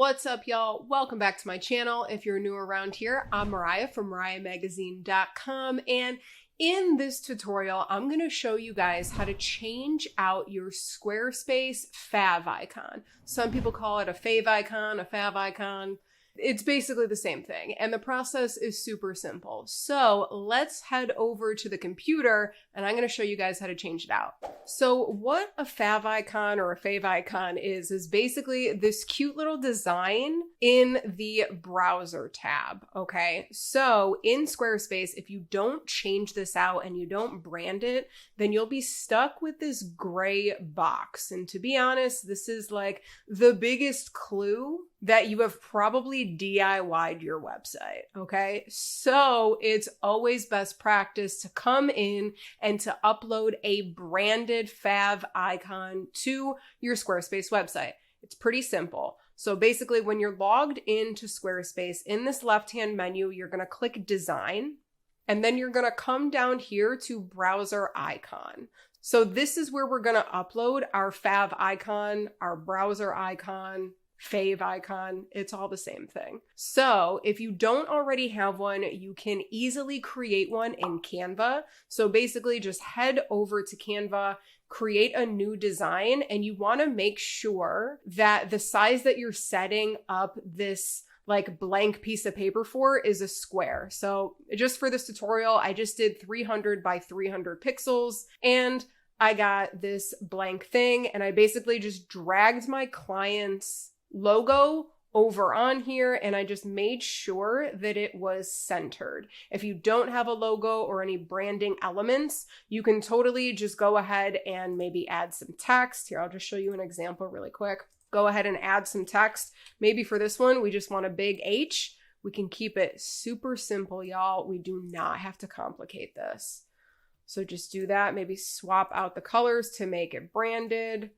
What's up, y'all? Welcome back to my channel. If you're new around here, I'm Mariah from MariahMagazine.com, and in this tutorial, I'm going to show you guys how to change out your Squarespace favicon. Some people call it a favicon, a favicon. It's basically the same thing, and the process is super simple. So let's head over to the computer, and I'm going to show you guys how to change it out. So what a favicon or a favicon is basically this cute little design in the browser tab, okay? So in Squarespace, if you don't change this out and you don't brand it, then you'll be stuck with this gray box. And to be honest, this is like the biggest clue that you have probably DIY'd your website, okay? So it's always best practice to come in and to upload a branded fav icon to your Squarespace website. It's pretty simple. So basically when you're logged into Squarespace, in this left-hand menu, you're gonna click Design, and then you're gonna come down here to Browser Icon. So this is where we're gonna upload our fav icon, our browser icon, fave icon, it's all the same thing. So if you don't already have one, you can easily create one in Canva. So basically just head over to Canva, create a new design, and you want to make sure that the size that you're setting up this like blank piece of paper for is a square. So just for this tutorial, I just did 300 by 300 pixels, and I got this blank thing, and I basically just dragged my client's logo over on here, and I just made sure that it was centered. If you don't have a logo or any branding elements, you can totally just go ahead and maybe add some text. Here, I'll just show you an example really quick. Go ahead and add some text. Maybe for this one, we just want a big H. We can keep it super simple, y'all. We do not have to complicate this. So just do that. Maybe swap out the colors to make it branded.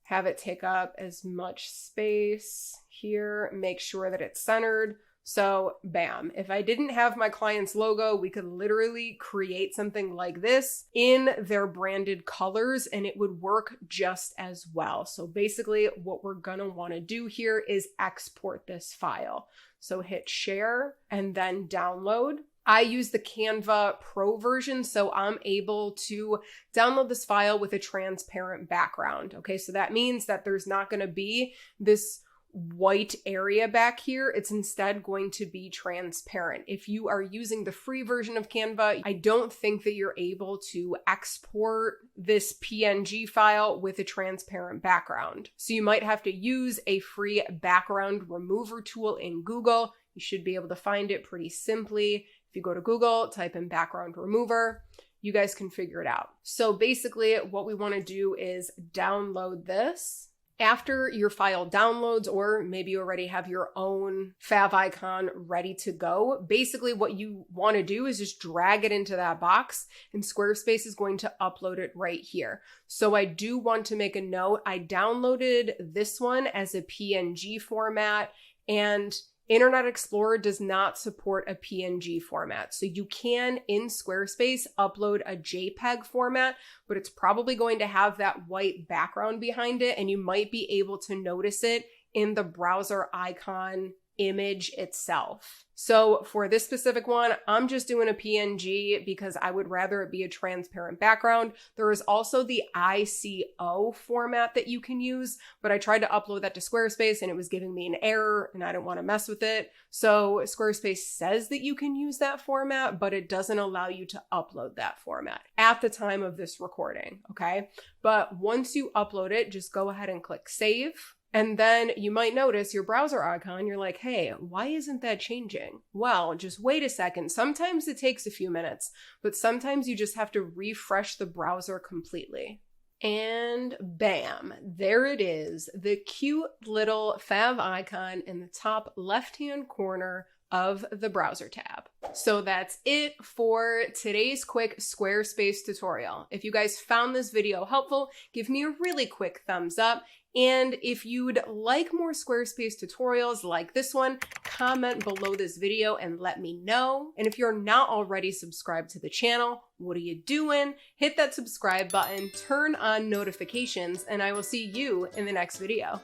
Have it take up as much space here, make sure that it's centered. So bam, if I didn't have my client's logo, we could literally create something like this in their branded colors and it would work just as well. So basically what we're gonna wanna do here is export this file. So hit share and then download. I use the Canva Pro version, so I'm able to download this file with a transparent background. Okay, so that means that there's not going to be this white area back here. It's instead going to be transparent. If you are using the free version of Canva, I don't think that you're able to export this PNG file with a transparent background. So you might have to use a free background remover tool in Google. You should be able to find it pretty simply. If you go to Google, type in background remover, you guys can figure it out. So basically what we want to do is download this. After your file downloads, or maybe you already have your own favicon ready to go, basically what you want to do is just drag it into that box and Squarespace is going to upload it right here. So I do want to make a note. I downloaded this one as a PNG format, and Internet Explorer does not support a PNG format. So you can, in Squarespace, upload a JPEG format, but it's probably going to have that white background behind it, and you might be able to notice it in the browser icon image itself. So for this specific one, I'm just doing a PNG because I would rather it be a transparent background. There is also the ICO format that you can use, but I tried to upload that to Squarespace and it was giving me an error and I didn't want to mess with it. So Squarespace says that you can use that format, but it doesn't allow you to upload that format at the time of this recording, okay? But once you upload it, just go ahead and click save. And then you might notice your browser icon, you're like, hey, why isn't that changing? Well, just wait a second. Sometimes it takes a few minutes, but sometimes you just have to refresh the browser completely. And bam, there it is, the cute little fav icon in the top left-hand corner of the browser tab. So that's it for today's quick Squarespace tutorial. If you guys found this video helpful, give me a really quick thumbs up. And if you'd like more Squarespace tutorials like this one, comment below this video and let me know. And if you're not already subscribed to the channel, what are you doing? Hit that subscribe button, turn on notifications, and I will see you in the next video.